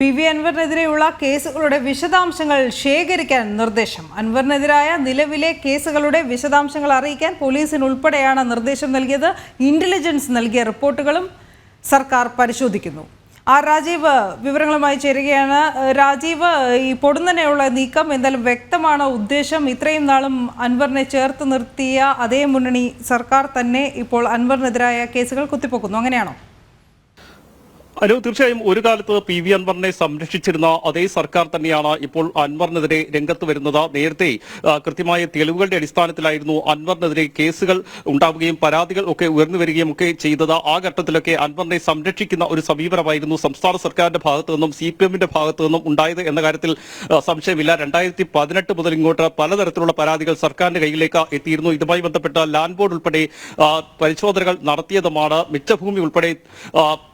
PV. അൻവറിനെതിരെയുള്ള കേസുകളുടെ വിശദാംശങ്ങൾ ശേഖരിക്കാൻ നിർദ്ദേശം. അൻവറിനെതിരായ നിലവിലെ കേസുകളുടെ വിശദാംശങ്ങൾ അറിയിക്കാൻ പോലീസിനുൾപ്പെടെയാണ് നിർദ്ദേശം നൽകിയത്. ഇന്റലിജൻസ് നൽകിയ റിപ്പോർട്ടുകളും സർക്കാർ പരിശോധിക്കുന്നു. രാജീവ് വിവരങ്ങളുമായി ചേരുകയാണ്. രാജീവ്, ഈ പൊടുന്നനെയുള്ള നീക്കം എന്തായാലും വ്യക്തമാണ് ഉദ്ദേശം. ഇത്രയും നാളും അൻവറിനെ ചേർത്ത് നിർത്തിയ അതേ മുന്നണി സർക്കാർ തന്നെ ഇപ്പോൾ അൻവറിനെതിരായ കേസുകൾ കുത്തിപ്പൊക്കുന്നു, അങ്ങനെയാണോ? തീർച്ചയായും ഒരു കാലത്ത് പി.വി. അൻവറിനെ സംരക്ഷിച്ചിരുന്ന അതേ സർക്കാർ തന്നെയാണ് ഇപ്പോൾ അൻവറിനെതിരെ രംഗത്ത് വരുന്നത്. നേരത്തെ കൃത്യമായ തെളിവുകളുടെ അടിസ്ഥാനത്തിലായിരുന്നു അൻവറിനെതിരെ കേസുകൾ ഉണ്ടാവുകയും പരാതികൾ ഒക്കെ ഉയർന്നു വരികയും ഒക്കെ ചെയ്തത്. ആ ഘട്ടത്തിലൊക്കെ അൻവറിനെ സംരക്ഷിക്കുന്ന ഒരു സമീപനമായിരുന്നു സംസ്ഥാന സർക്കാരിന്റെ ഭാഗത്തു നിന്നും CPM-ന്റെ ഭാഗത്തു നിന്നും ഉണ്ടായത് എന്ന കാര്യത്തിൽ സംശയമില്ല. 2018 മുതൽ ഇങ്ങോട്ട് പലതരത്തിലുള്ള പരാതികൾ സർക്കാരിന്റെ കയ്യിലേക്ക് എത്തിയിരുന്നു. ഇതുമായി ബന്ധപ്പെട്ട ലാൻഡ് ബോർഡ് ഉൾപ്പെടെ പരിശോധനകൾ നടത്തിയതുമാണ്. മിച്ചഭൂമി ഉൾപ്പെടെ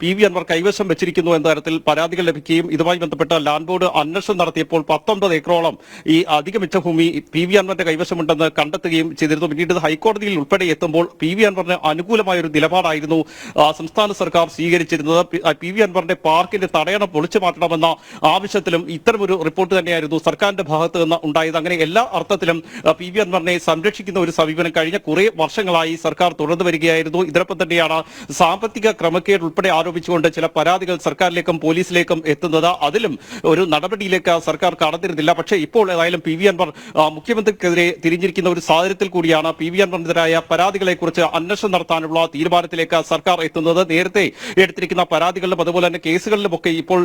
പി.വി. അൻവർ കൈവശം വെച്ചിരിക്കുന്നു എന്ന തരത്തിൽ പരാതികൾ ലഭിക്കുകയും ഇതുമായി ബന്ധപ്പെട്ട ലാൻഡ് ബോർഡ് അന്വേഷണം നടത്തിയപ്പോൾ 19 ഏക്കറോളം ഈ അധിക മിച്ചഭൂമി പി.വി. അൻവറിന്റെ കൈവശമുണ്ടെന്ന് കണ്ടെത്തുകയും ചെയ്തിരുന്നു. പിന്നീട് ഇത് ഹൈക്കോടതിയിൽ ഉൾപ്പെടെ എത്തുമ്പോൾ പി.വി. അൻവറിന് അനുകൂലമായ ഒരു നിലപാടായിരുന്നു സംസ്ഥാന സർക്കാർ സ്വീകരിച്ചിരുന്നത്. പി.വി. അൻവറിന്റെ പാർക്കിന്റെ തടയണം പൊളിച്ചു മാറ്റണമെന്ന ആവശ്യത്തിലും ഇത്തരമൊരു റിപ്പോർട്ട് തന്നെയായിരുന്നു സർക്കാരിന്റെ ഭാഗത്ത് നിന്ന് ഉണ്ടായത്. അങ്ങനെ എല്ലാ അർത്ഥത്തിലും പി.വി. അൻവറിനെ സംരക്ഷിക്കുന്ന ഒരു സമീപനം കഴിഞ്ഞ കുറെ വർഷങ്ങളായി സർക്കാർ തുടർന്നു വരികയായിരുന്നു. ഇതിനൊപ്പം തന്നെയാണ് സാമ്പത്തിക ക്രമക്കേട് ഉൾപ്പെടെ ആരോപിച്ചുകൊണ്ട് ചില പരാതികൾ സർക്കാരിലേക്കും പോലീസിലേക്കും എത്തുന്നത്. അതിലും ഒരു നടപടിയിലേക്ക് സർക്കാർ കടന്നിരുന്നില്ല. പക്ഷേ ഇപ്പോൾ ഏതായാലും പി.വി. അൻവർ മുഖ്യമന്ത്രിക്കെതിരെ തിരിഞ്ഞിരിക്കുന്ന ഒരു സാഹചര്യത്തിൽ കൂടിയാണ് പി.വി. അൻവറിനെതിരായ പരാതികളെ കുറിച്ച് അന്വേഷണം നടത്താനുള്ള തീരുമാനത്തിലേക്ക് സർക്കാർ എത്തുന്നത്. നേരത്തെ എടുത്തിരിക്കുന്ന പരാതികളിലും അതുപോലെ തന്നെ കേസുകളിലുമൊക്കെ ഇപ്പോൾ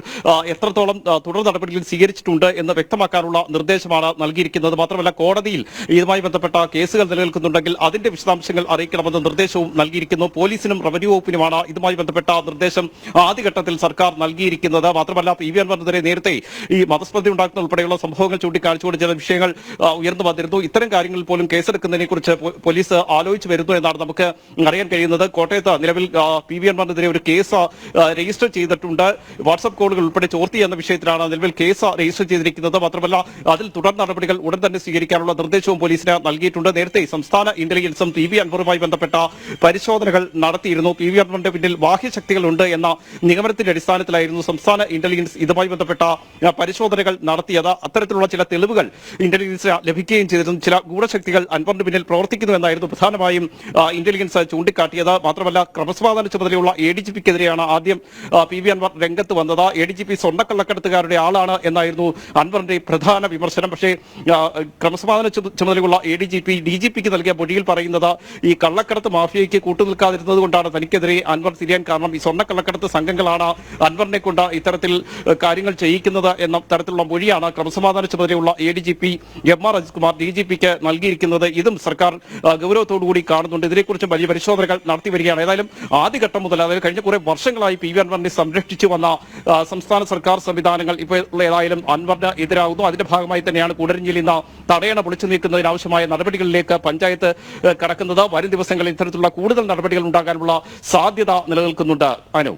എത്രത്തോളം തുടർ നടപടികൾ സ്വീകരിച്ചിട്ടുണ്ട് എന്ന് വ്യക്തമാക്കാനുള്ള നിർദ്ദേശമാണ് നൽകിയിരിക്കുന്നത്. മാത്രമല്ല കോടതിയിൽ ഇതുമായി ബന്ധപ്പെട്ട കേസുകൾ നിലനിൽക്കുന്നുണ്ടെങ്കിൽ അതിന്റെ വിശദാംശങ്ങൾ അറിയിക്കണമെന്ന നിർദ്ദേശവും നൽകിയിരിക്കുന്നു. പോലീസിനും റവന്യൂ വകുപ്പിനുമാണ് ഇതുമായി ബന്ധപ്പെട്ട നിർദ്ദേശം ആദ്യഘട്ടത്തിൽ സർക്കാർ നൽകിയിരിക്കുന്നത്. മാത്രമല്ല പി.വി. അൻവറിനെതിരെ നേരത്തെ ഈ മതസ്പർദ്ധ ഉണ്ടാക്കുന്ന ഉൾപ്പെടെയുള്ള സംഭവങ്ങൾ ചൂണ്ടിക്കാണിച്ചുകൊണ്ട് ചില വിഷയങ്ങൾ ഉയർന്നു വന്നിരുന്നു. ഇത്തരം കാര്യങ്ങളിൽ പോലും കേസെടുക്കുന്നതിനെ കുറിച്ച് പോലീസ് ആലോചിച്ചു വരുന്നു എന്നാണ് നമുക്ക് അറിയാൻ കഴിയുന്നത്. കോട്ടയത്ത് നിലവിൽ പി.വി. അൻവറിനെതിരെ ഒരു കേസ് രജിസ്റ്റർ ചെയ്തിട്ടുണ്ട്. വാട്സ്ആപ്പ് കോളുകൾ ഉൾപ്പെടെ ചോർത്തി എന്ന വിഷയത്തിലാണ് നിലവിൽ കേസ് രജിസ്റ്റർ ചെയ്തിരിക്കുന്നത്. മാത്രമല്ല അതിൽ തുടർ നടപടികൾ ഉടൻ തന്നെ സ്വീകരിക്കാനുള്ള നിർദ്ദേശവും പോലീസിന് നൽകിയിട്ടുണ്ട്. നേരത്തെ സംസ്ഥാന ഇന്റലിജൻസും പി.വി. അൻവറുമായി ബന്ധപ്പെട്ട പരിശോധനകൾ നടത്തിയിരുന്നു. പി.വി. അൻവറിന്റെ പിന്നിൽ ബാഹ്യശക്തികളുണ്ട് എന്ന നിഗമനത്തിന്റെ അടിസ്ഥാനത്തിലായിരുന്നു സംസ്ഥാന ഇന്റലിജൻസ് ഇതുമായി ബന്ധപ്പെട്ട പരിശോധനകൾ നടത്തിയത്. അത്തരത്തിലുള്ള ചില തെളിവുകൾ ഇന്റലിജൻസിന് ലഭിക്കുകയും ചെയ്തിരുന്നു. ചില ഗൂഢശക്തികൾ അൻവറിന് പിന്നിൽ പ്രവർത്തിക്കുന്നു എന്നായിരുന്നു പ്രധാനമായും ഇന്റലിജൻസ് ചൂണ്ടിക്കാട്ടിയത്. മാത്രമല്ല ക്രമസമാധാന ചുമതലയുള്ള ADGP-ക്കെതിരെയാണ് ആദ്യം പി.വി. അൻവർ രംഗത്ത് വന്നത്. ADGP സ്വർണ്ണക്കള്ളക്കടത്തുകാരുടെ ആളാണ് എന്നായിരുന്നു അൻവറിന്റെ പ്രധാന വിമർശനം. പക്ഷേ ക്രമസമാധാന ചുമതലയുള്ള ADGP DGP-ക്ക് നൽകിയ മൊഴിയിൽ പറയുന്നത് ഈ കള്ളക്കടത്ത് മാഫിയയ്ക്ക് കൂട്ടുനിൽക്കാതിരുന്നത് കൊണ്ടാണ് തനിക്കെതിരെ അൻവർ തിരിയാൻ കാരണം. ഈ സ്വർണ്ണക്കള്ളക്കടത്ത് സംഘങ്ങളാണ് അൻവറിനെ കൊണ്ട് ഇത്തരത്തിൽ കാര്യങ്ങൾ ചെയ്യിക്കുന്നത് എന്ന തരത്തിലുള്ള മൊഴിയാണ് ക്രമസമാധാന ചുമതലയുള്ള ADGP M.R. അജിത് കുമാർ DGP-ക്ക് നൽകിയിരിക്കുന്നത്. ഇതും സർക്കാർ ഗൗരവത്തോടുകൂടി കാണുന്നുണ്ട്. ഇതിനെക്കുറിച്ച് വലിയ പരിശോധനകൾ നടത്തി വരികയാണ്. ഏതായാലും ആദ്യഘട്ടം മുതൽ അതായത് കഴിഞ്ഞ കുറെ വർഷങ്ങളായി പി.വി. അൻവറിനെ സംരക്ഷിച്ചു വന്ന സംസ്ഥാന സർക്കാർ സംവിധാനങ്ങൾ ഇപ്പോൾ ഏതായാലും അൻവറിന് എതിരാകുന്നു. അതിന്റെ ഭാഗമായി തന്നെയാണ് കൂടരഞ്ഞിയിൽ ഇന്ന് തടയണ പൊളിച്ചു നീക്കുന്നതിനാവശ്യമായ നടപടികളിലേക്ക് പഞ്ചായത്ത് കടക്കുന്നത്. വരും ദിവസങ്ങളിൽ ഇത്തരത്തിലുള്ള കൂടുതൽ നടപടികൾ ഉണ്ടാകാനുള്ള സാധ്യത നിലനിൽക്കുന്നുണ്ട്. അനു.